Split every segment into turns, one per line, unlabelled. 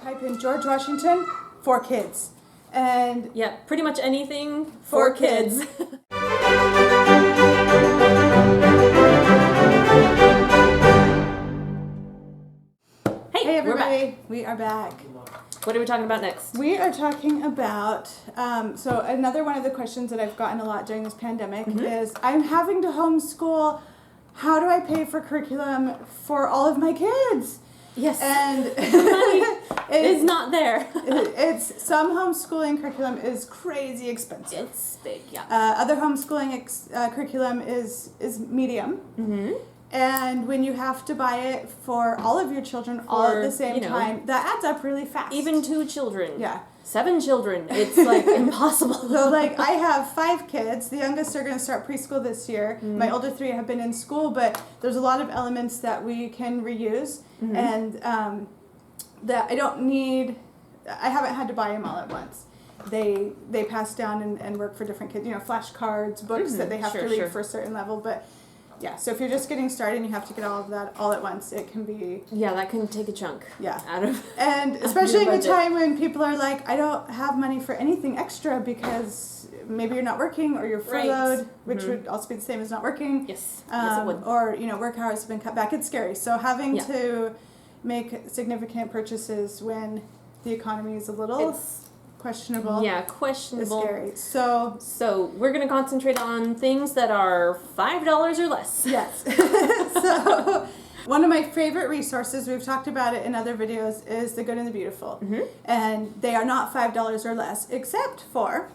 type in George Washington for kids. And
yeah, pretty much anything for kids.
Hey everybody, we are back.
What are we talking about next?
We are talking about, so another one of the questions that I've gotten a lot during this pandemic is, I'm having to homeschool. How do I pay for curriculum for all of my kids?
Yes.
And
it is not there.
It's some homeschooling curriculum is crazy expensive.
It's big, yeah.
Other homeschooling curriculum is medium. Mm-hmm. And when you have to buy it for all of your children all at the same time, that adds up really fast.
Even 2 children.
Yeah.
7 children. It's like impossible.
So like I have 5 kids. The youngest are going to start preschool this year. Mm-hmm. My older 3 have been in school, but there's a lot of elements that we can reuse and that I don't need. I haven't had to buy them all at once. They pass down and work for different kids. Flashcards, books that they have to read for a certain level, but. Yeah, so if you're just getting started and you have to get all of that all at once, it can be...
Yeah, that can take a chunk out of
And especially in a time when people are like, I don't have money for anything extra because maybe you're not working or you're furloughed, which would also be the same as not working.
Yes, yes it would.
Or, work hours have been cut back. It's scary. So having to make significant purchases when the economy is a little... questionable.
Yeah, questionable.
It's scary.
So we're going to concentrate on things that are $5 or less.
Yes. So one of my favorite resources, we've talked about it in other videos, is The Good and the Beautiful. Mm-hmm. And they are not $5 or less, except for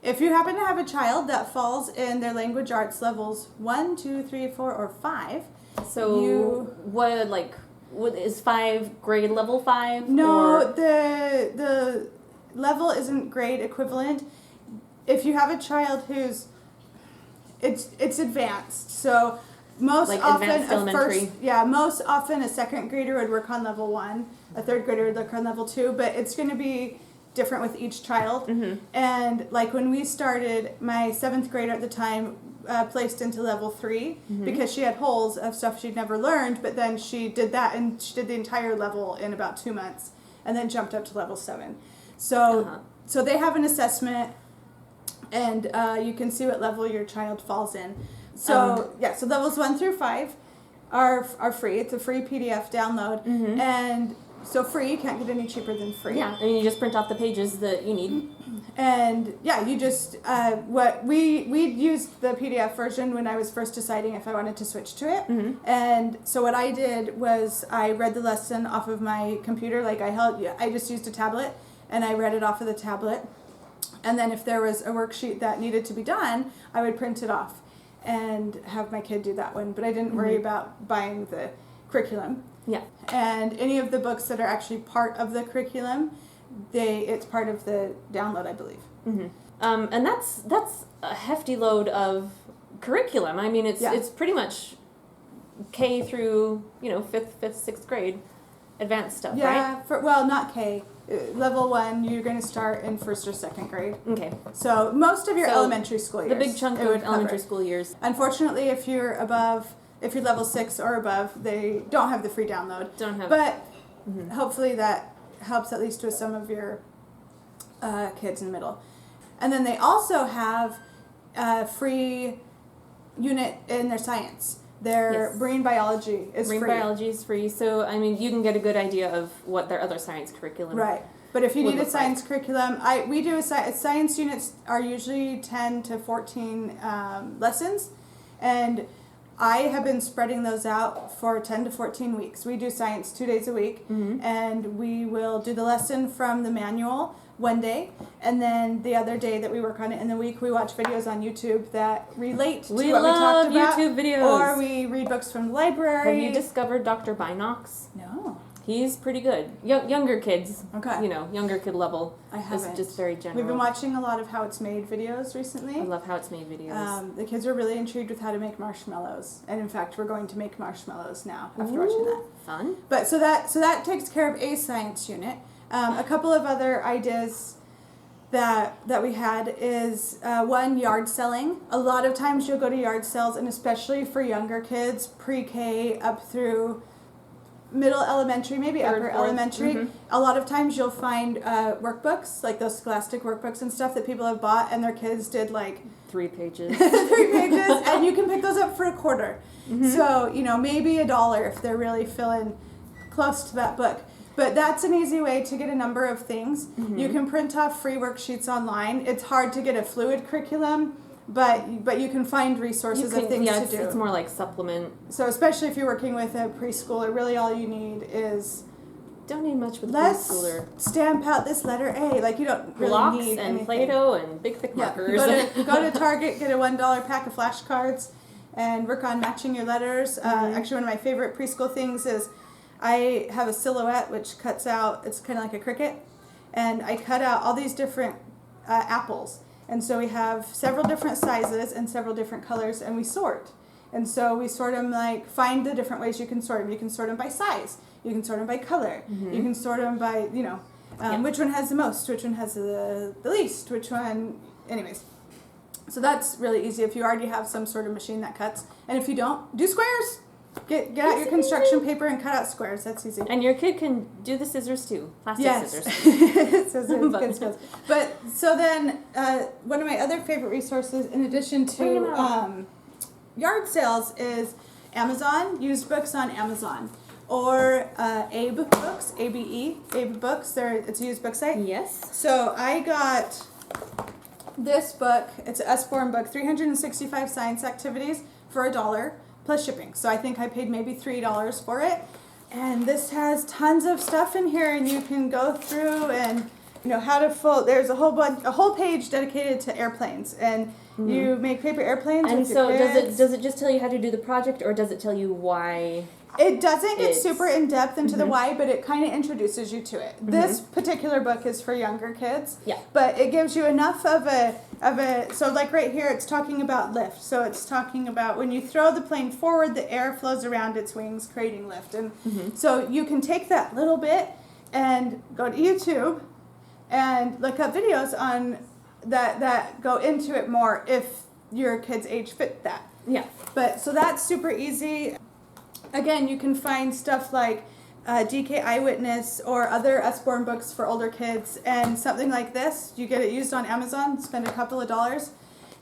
if you happen to have a child that falls in their language arts levels 1, 2, 3, 4, or 5.
So what is 5 grade level 5?
No, the level isn't grade equivalent. If you have a child who's it's advanced, so most often a second grader would work on level 1, a third grader would work on level 2, but it's going to be different with each child. And like when we started, my 7th grader at the time placed into level 3 because she had holes of stuff she'd never learned, but then she did that and she did the entire level in about 2 months and then jumped up to level 7. So they have an assessment, and you can see what level your child falls in. So so levels 1 through 5 are free. It's a free PDF download, and so free, you can't get any cheaper than free.
Yeah, and you just print off the pages that you need.
And you just we used the PDF version when I was first deciding if I wanted to switch to it. And so what I did was I read the lesson off of my computer. Like I just used a tablet. And I read it off of the tablet. And then if there was a worksheet that needed to be done, I would print it off and have my kid do that one. But I didn't worry about buying the curriculum. Yeah. And any of the books that are actually part of the curriculum, it's part of the download, I believe.
And that's a hefty load of curriculum. I mean, it's pretty much K through 5th, 6th grade advanced stuff, right?
Yeah, not K. Level 1, you're going to start in 1st or 2nd grade.
Okay.
So most of your elementary school years.
The big chunk of elementary school years.
Unfortunately, if you're level 6 or above, they don't have the free download. But hopefully that helps at least with some of your kids in the middle. And then they also have a free unit in their science. Their marine biology is free.
Marine biology is free, so I mean you can get a good idea of what their other science curriculum.
Right, but if you need a science curriculum, we do science units are usually 10 to 14 lessons, and I have been spreading those out for 10 to 14 weeks. We do science 2 days a week, and we will do the lesson from the manual one day, and then the other day that we work on it in the week, we watch videos on YouTube that relate to what we talked about. We love YouTube videos. Or we read books from the library.
Have you discovered Dr. Binox?
No.
He's pretty good. Younger kids.
Okay.
Younger kid level.
I haven't.
It's just very general.
We've been watching a lot of How It's Made videos recently.
I love How It's Made videos.
The kids are really intrigued with how to make marshmallows, and in fact, we're going to make marshmallows now after watching that.
Fun.
But so that takes care of a science unit. A couple of other ideas that we had is one, yard selling. A lot of times you'll go to yard sales, and especially for younger kids, pre-K up through middle elementary, maybe
Third,
upper
fourth.
elementary, a lot of times you'll find workbooks, like those Scholastic workbooks and stuff that people have bought, and their kids did like
3 pages.
3 pages, and you can pick those up for a quarter. So, maybe $1 if they're really feeling close to that book. But that's an easy way to get a number of things. You can print off free worksheets online. It's hard to get a fluid curriculum, but you can find resources of things to do.
It's more like supplement.
So especially if you're working with a preschooler, really all you need is
don't need much with a
let's
preschooler.
Stamp out this letter A. Like you don't really
Blocks
need
and
anything.
Play-Doh and big thick markers.
Go to Target, get a $1 pack of flashcards, and work on matching your letters. Actually, one of my favorite preschool things is I have a silhouette which cuts out. It's kind of like a cricket, and I cut out all these different apples. And so we have several different sizes and several different colors, and we sort. And so we sort them find the different ways you can sort them. You can sort them by size. You can sort them by color. You can sort them by, which one has the most, which one has the least, which one, anyways. So that's really easy if you already have some sort of machine that cuts. And if you don't, do squares. Get out your construction paper and cut out squares. That's easy.
And your kid can do the scissors too. Plastic scissors.
Scissors, good skills. But so then one of my other favorite resources in addition to yard sales is Amazon, used books on Amazon. Or Abe Books, ABE, Abe Books. It's a used book site.
Yes.
So I got this book. It's an Usborne book, 365 science activities for $1 plus shipping. So I think I paid maybe $3 for it. And this has tons of stuff in here, and you can go through and how to fold. There's a whole page dedicated to airplanes, and you make paper airplanes.
And
with
so
your kids.
does it just tell you how to do the project, or does it tell you why?
It doesn't get super in depth into the why, but it kind of introduces you to it. This particular book is for younger kids.
Yeah.
But it gives you enough of a so like right here it's talking about lift. So it's talking about when you throw the plane forward, the air flows around its wings, creating lift. And so you can take that little bit and go to YouTube and look up videos on that go into it more if your kid's age fit that.
Yeah.
But so that's super easy. Again, you can find stuff like DK Eyewitness or other Usborne books for older kids, and something like this, you get it used on Amazon, spend a couple of dollars,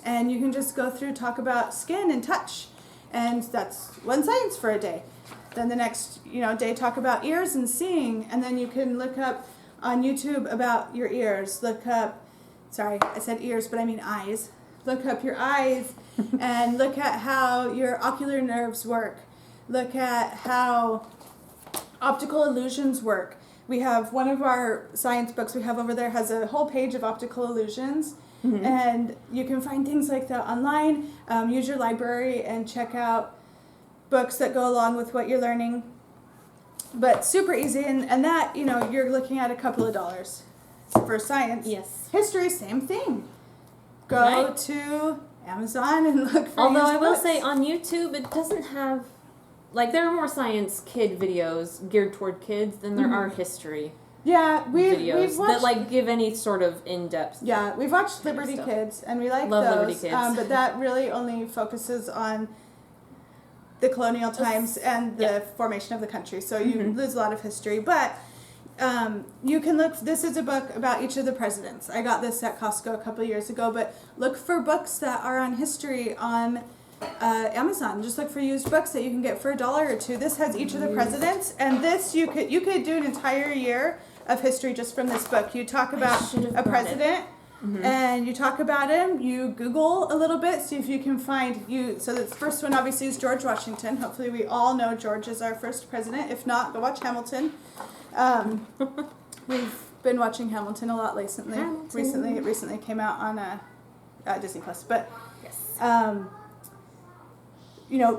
and you can just go through, talk about skin and touch, and that's one science for a day. Then the next day talk about ears and seeing, and then you can look up on YouTube about your ears. Look up, sorry, I said ears, but I mean eyes. Look up your eyes and look at how your ocular nerves work. Look at how optical illusions work. We have one of our science books we have over there has a whole page of optical illusions, and you can find things like that online. Use your library and check out books that go along with what you're learning. But super easy, and that, you're looking at a couple of dollars for science.
Yes.
History, same thing. Go to Amazon and look for
Although
used
I will
books.
say on YouTube it doesn't have, there are more science kid videos geared toward kids than there are history videos
we've watched,
that give any sort of in-depth.
Yeah, we've watched Liberty
stuff.
Kids, and we like
Love
those.
Liberty Kids.
But that really only focuses on the colonial times and the formation of the country. So you lose a lot of history. But you can look. This is a book about each of the presidents. I got this at Costco a couple of years ago. But look for books that are on history on Amazon. Just look for used books that you can get for $1 or $2. This has each of the presidents, and this you could do an entire year of history just from this book. You talk about a president, and you talk about him. You Google a little bit, see if you can find So the first one obviously is George Washington. Hopefully we all know George is our first president. If not, go watch Hamilton. We've been watching Hamilton a lot recently. It recently came out on Disney Plus, but.
Yes.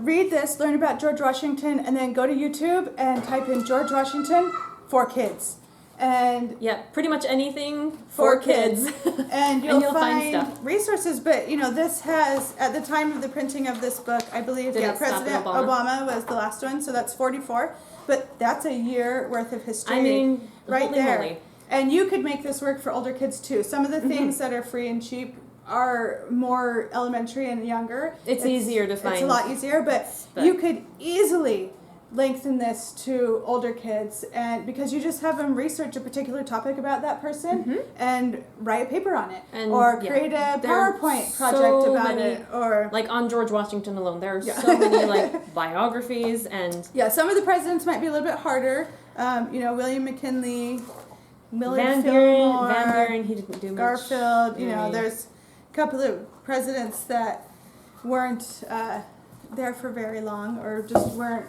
Read this, learn about George Washington, and then go to YouTube and type in George Washington for kids. And
pretty much anything for kids.
And you'll find
stuff.
resources. But, this has, at the time of the printing of this book, I believe, President Obama was the last one, so that's 44. But that's a year worth of history right there.
Moly.
And you could make this work for older kids, too. Some of the things that are free and cheap are more elementary and younger.
It's easier to find.
It's a lot easier, but you could easily lengthen this to older kids, and because you just have them research a particular topic about that person and write a paper on it, and or create a PowerPoint project about it, or
like on George Washington alone, there are so many like biographies and
some of the presidents might be a little bit harder. William McKinley, Millard
Van
Fillmore,
Buren, he didn't do much.
Garfield. There's a couple of presidents that weren't there for very long, or just weren't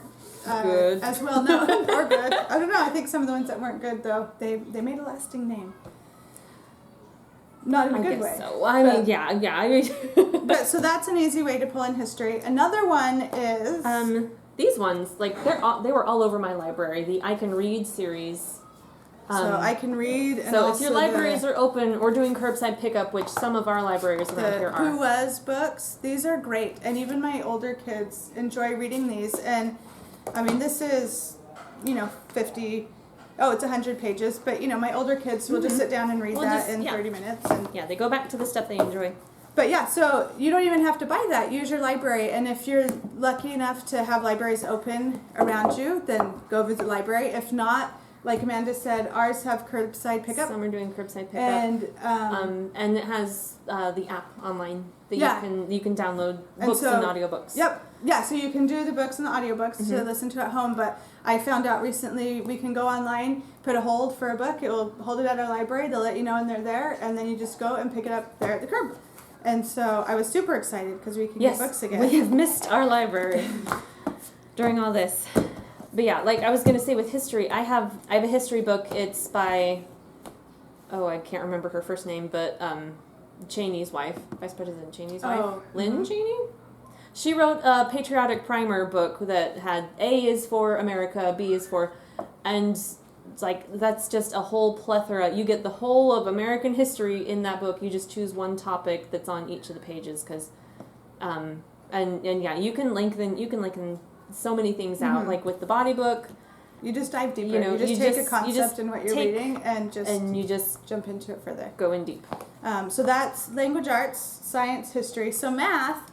good
as well known or good. I don't know. I think some of the ones that weren't good though, they made a lasting name. Not in a good way.
So I mean,
but so that's an easy way to pull in history. Another one is
these ones, like they were all over my library. The I Can Read series.
So I can read. And
so if your libraries are open or doing curbside pickup, which some of our libraries around here are.
Who Was books, these are great, and even my older kids enjoy reading these. And I mean, this is, 50. Oh, it's 100 pages, but my older kids will just sit down and read in 30 minutes. And
they go back to the stuff they enjoy.
But so you don't even have to buy that. Use your library, and if you're lucky enough to have libraries open around you, then go visit the library. If not, like Amanda said, ours have curbside pickup.
Some are doing curbside pickup, and it has the app online that you can download books and audiobooks.
Yep. Yeah, so you can do the books and the audiobooks to listen to at home, but I found out recently we can go online, put a hold for a book, it will hold it at our library, they'll let you know when they're there, and then you just go and pick it up there at the curb. And so I was super excited because we can get books again.
We have missed our library during all this. But yeah, like I was going to say with history, I have a history book. It's by, I can't remember her first name, but Cheney's wife, Vice President Cheney's wife, Lynn Cheney. She wrote a patriotic primer book that had A is for America, B is for, and it's like that's just a whole plethora. You get the whole of American history in that book. You just choose one topic that's on each of the pages because, you can lengthen so many things out. Like with the body book,
you just dive deeper. You just take a concept in what you're reading and you just jump into it further.
Go in deep.
So that's language arts, science, history. So math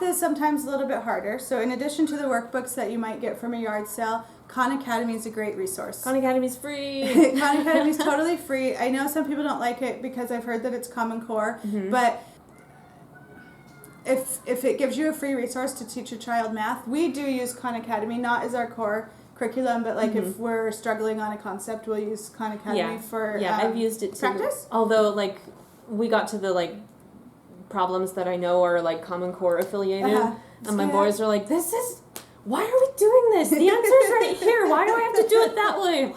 is sometimes a little bit harder. So in addition to the workbooks that you might get from a yard sale, Khan Academy is a great resource.
Khan Academy's free.
Khan Academy is totally free. I know some people don't like it because I've heard that it's Common Core, but if it gives you a free resource to teach your child math, we do use Khan Academy, not as our core curriculum, but like if we're struggling on a concept, we'll use Khan Academy for
I've used it too.
Practice.
Although like we got to the problems that I know are like Common Core affiliated, and my boys are like, why are we doing this? The answer's right here. Why do I have to do it that way?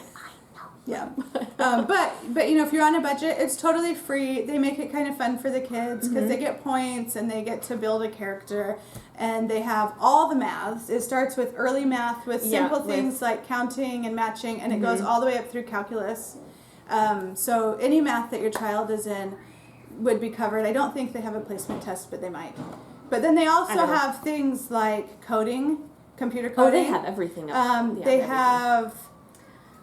Yeah. But if you're on a budget, it's totally free. They make it kind of fun for the kids because they get points and they get to build a character, and they have all the maths. It starts with early math with simple things like counting and matching, and it goes all the way up through calculus. So any math that your child is in would be covered. I don't think they have a placement test, but they might. But then they also have things like coding, computer coding.
Oh, they have everything up.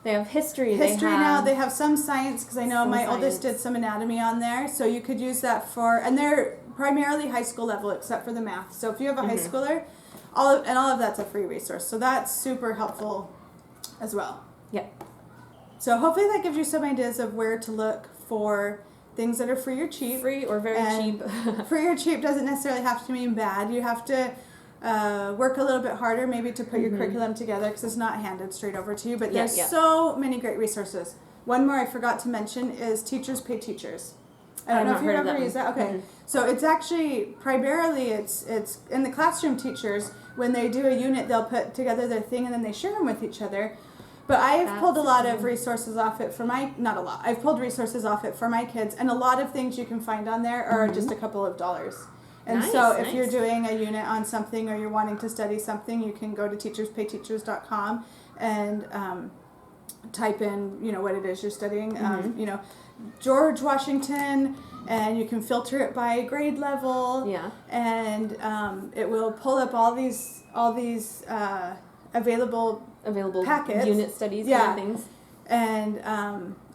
They have
history.
Now. They have some science because I know my oldest did some anatomy on there. So you could use that and they're primarily high school level except for the math. So if you have a high schooler, all of that's a free resource. So that's super helpful as well.
Yep.
So hopefully that gives you some ideas of where to look for things that are free or cheap.
Free or very cheap.
Free or cheap doesn't necessarily have to mean bad. You have to work a little bit harder maybe to put your curriculum together because it's not handed straight over to you. But there's so many great resources. One more I forgot to mention is Teachers Pay Teachers. I don't know if you've ever used that. Okay. So it's actually primarily it's in the classroom teachers, when they do a unit, they'll put together their thing and then they share them with each other. But I've pulled a lot of resources off it for I've pulled resources off it for my kids, and a lot of things you can find on there are just a couple of dollars. And so if you're doing a unit on something or you're wanting to study something, you can go to teacherspayteachers.com and type in, what it is you're studying. George Washington, and you can filter it by grade level. Yeah. And it will pull up all these available packets,
unit studies, kind of things.
And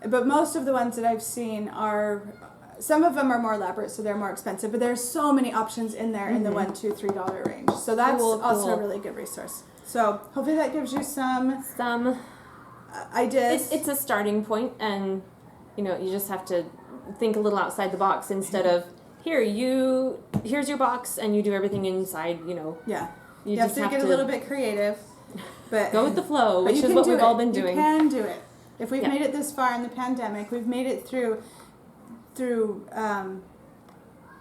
but most of the ones that I've seen are, some of them are more elaborate, so they're more expensive. But there's so many options in there in the $1, $2, $3 range. So that's also a really good resource. So hopefully that gives you some ideas.
It's a starting point, and you just have to think a little outside the box instead of here's your box and you do everything inside.
Yeah. You have to get a little bit creative, but
go with the flow, which is what we've all been doing.
You can do it. If we've made it this far in the pandemic, we've made it through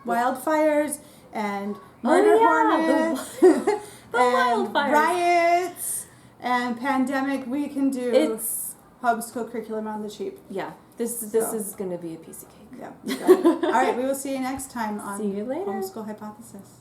wildfires and murder hornets
the
and
wildfires.
Riots and pandemic. We can do homeschool curriculum on the cheap.
Yeah, this is going to be a piece of cake.
Yeah, you got it. All right, we will see you next time on
See you later.
Homeschool Hypothesis.